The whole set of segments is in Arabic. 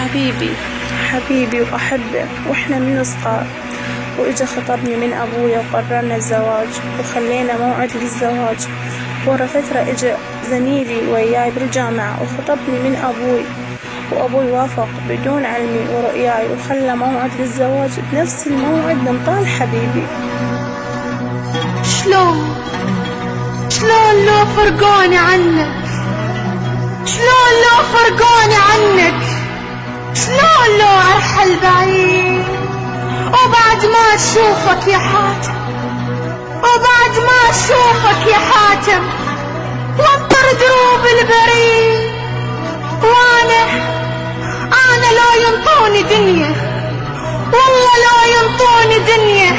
حبيبي حبيبي وأحبه وإحنا من صغار، وإجا خطبني من أبويا وقررنا الزواج وخلينا موعد للزواج. ورا فترة إجا زميلي وياي بالجامعة وخطبني من أبوي، وأبوي وافق بدون علمي ورؤياي وخلى موعد للزواج بنفس الموعد نمطال حبيبي. شلون لو فرقوني عنك، شلون لو فرقوني عنك، شلون لو أرحل بعيد وبعد ما أشوفك يا حاتم، وبعد ما أشوفك يا حاتم وانطر دروب البريد، وأنا لو ينطوني دنيا، والله لو ينطوني دنيا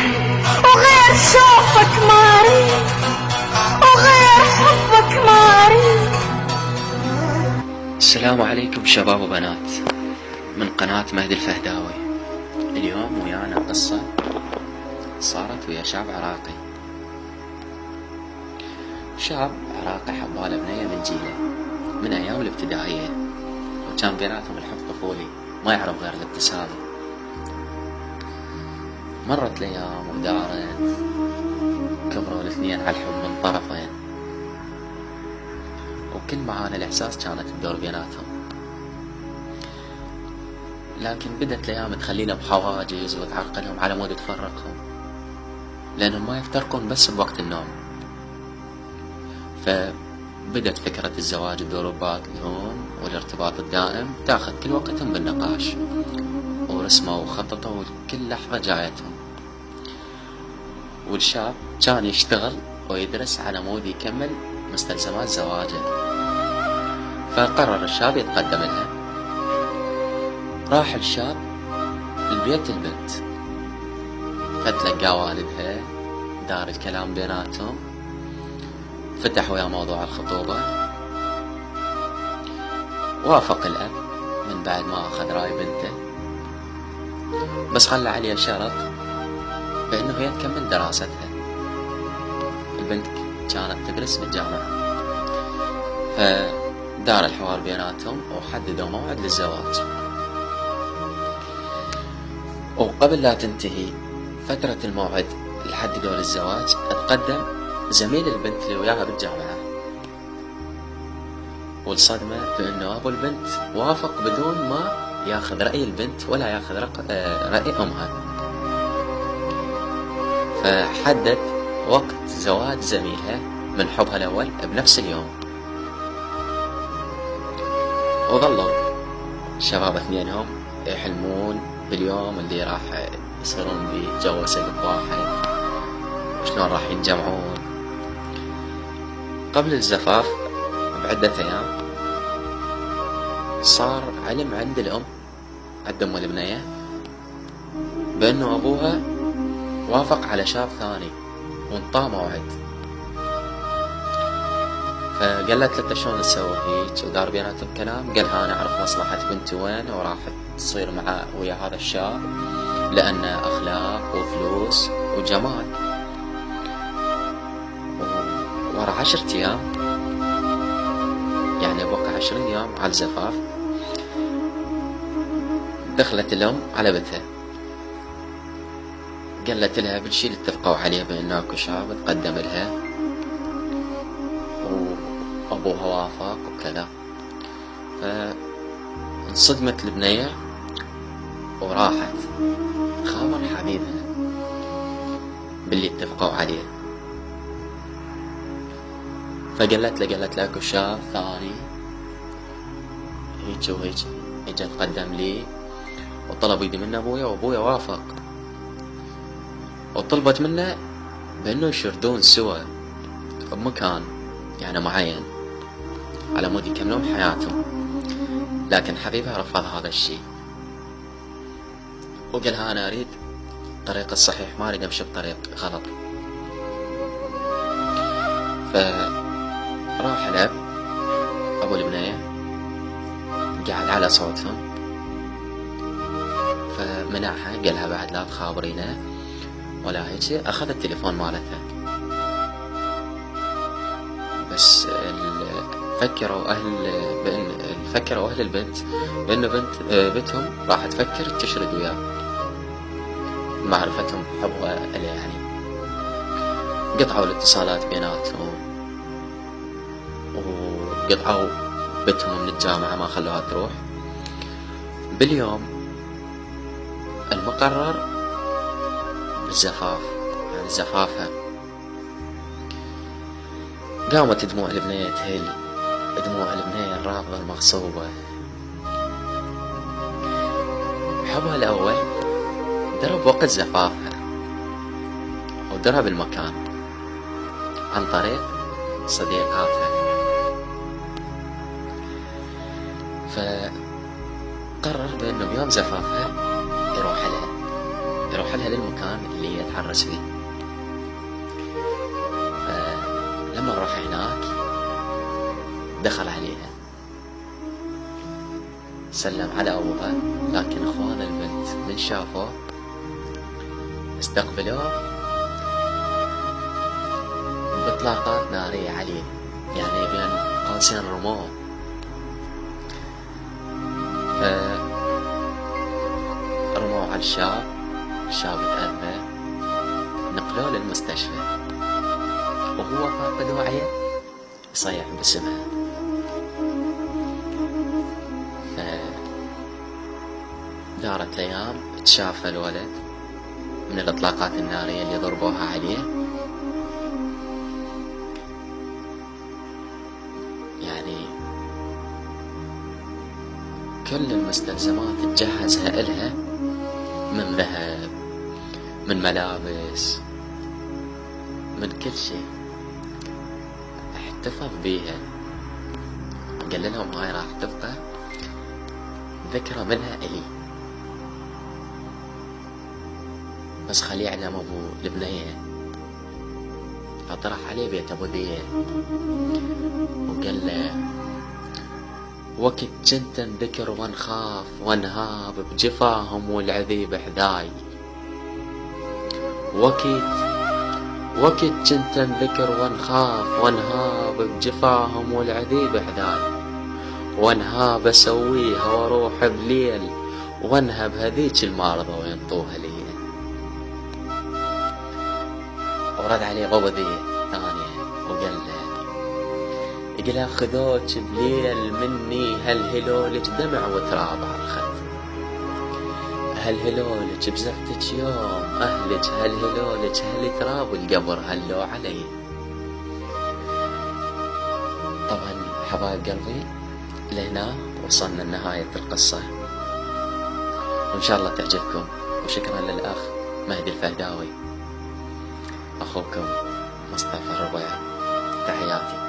وغير شوفك ما أريد، وغير حبك ما أريد. السلام عليكم شباب وبنات من قناة مهدي الفهداوي. اليوم ويانا قصة صارت ويا شاب عراقي. شاب عراقي حباله بنية من جيله من أيام الابتدائية، وكان بيناتهم الحب طفولي ما يعرف غير الابتسامة. مرت الأيام ودارت، كبروا الاثنين على الحب من طرفين، وكل معاني الإحساس كانت تدور بيناتهم. لكن بدت الأيام تخلينا بحواجز وتعرقلهم على مود تفرقهم، لأنهم ما يفترقون بس بوقت النوم. فبدت فكرة الزواج تدور ببالهم والارتباط الدائم تاخذ كل وقتهم بالنقاش، ورسموا وخططوا لكل لحظة جايتهم. والشاب كان يشتغل ويدرس على مود يكمل مستلزمات زواجه، فقرر الشاب يتقدم لها. راح الشاب لبيت البنت، فتلقى والدها، دار الكلام بيناتهم، فتح ويا موضوع الخطوبة. وافق الأب من بعد ما أخذ رأي بنته، بس خلى عليها شرط بأنه هي تكمل دراستها. البنت كانت تدرس بالجامعة، فدار الحوار بيناتهم وحددوا موعد للزواج. وقبل لا تنتهي فترة الموعد اللي حددوا للزواج، تقدم زميل البنت اللي وياها بالجامعة، والصدمة بأنه أبو البنت وافق بدون ما ياخذ رأي البنت ولا ياخذ رأي أمها. فحدد وقت زواج زميلها من حبها الأول بنفس اليوم. وظلوا الشباب اثنينهم يحلمون باليوم اللي راح يصيرون بجو سقف واحد، وشلون راح ينجمعون. قبل الزفاف بعدة أيام صار علم عند الأم، عند أم البنية، بأنه أبوها وافق على شاب ثاني وانطاه موعد. فقالت له شلون تسوي هيك، ودار بيناتهم كلام. قالها أنا أعرف مصلحة بنتي وين، وراح تصير ويا هذا الشاب لأنه أخلاق وفلوس وجمال. ورا 10 أيام، يعني بقى 20 يوم على الزفاف، دخلت الأم على بنتها، قالت لها بالشي اللي اتفقوا عليه بأن اكو شاب تقدم لها وأبوها وافق وكذا. فانصدمت البنية وراحت خابر حبيبها باللي اتفقوا عليه. فقالت له اكو شاب ثاني هيك وهيك اجا تقدم لي وطلب يدي من ابويا، وابويا وافق، وطلبت منه بانه يشردون سوا بمكان يعني معين على مود يكملون حياتهم. لكن حبيبها رفض هذا الشيء، وقالها انا اريد الطريق الصحيح، ما اريد امشي بطريق غلط. فراح الاب ابو البنية قعد على صوتهم، فمنعها، قالها بعد لا تخابرينه ولا هيك. اخذ التليفون مالتها، بس فكروا أهل البنت بأن بنتهم راح تفكر تشرد وياه، معرفتهم حبها إليه يعني. قطعوا الاتصالات بيناتهم، وقطعوا بنتهم من الجامعة، ما خلوها تروح. باليوم المقرر الزفاف، يعني زفافها، قامت دموع البنية تهل، دموع البنية الرافضة المغصوبة. حبها الأول درب وقت زفافها ودرب المكان عن طريق صديقاتها، فقرر بأنه بيوم زفافها يروح لها للمكان اللي يتحرس فيه. فلما راح هناك دخل عليها، سلم على أبوها، لكن أخوان البنت من شافوه استقبلوه بإطلاقات نارية عليه، يعني بين قوسين رموه. رموه على الشاب تأذى، نقلوه للمستشفى وهو فاقد وعيه يصيح باسمها. دارت الأيام، تشافى الولد من الإطلاقات النارية اللي ضربوها عليه. يعني كل المستلزمات تجهزها إلها من ذهب، من ملابس، من كل شيء، احتفظ بيها. قال لهم هاي راح تبقى ذكرى منها إلي، بس خليه يعلم أبو البنية. فطرح عليه بيت أبو ذيه وقال له وقت جنت انذكر وانخاف وانهاب بجفاهم والعذيب حذاي. وقت جنت انذكر وانخاف وانهاب بجفاهم والعذيب حذاي، وانهاب اسويها واروح بليل وانهب هذيك المعرضة وينطوها لي. ورد عليه بابا ذي ثانية وقال له خذوك بليل مني هالهلولك دمع وتراب على الخد، هالهلولك بزفتك يوم أهلك، هالهلولك هالتراب والقبر هلو علي. طبعا حبايب قلبي لهنا وصلنا لنهاية القصة، وإن شاء الله تعجبكم. وشكرا للأخ مهدي الفهداوي، أخوكم مصطفى الربيع، تحياتي.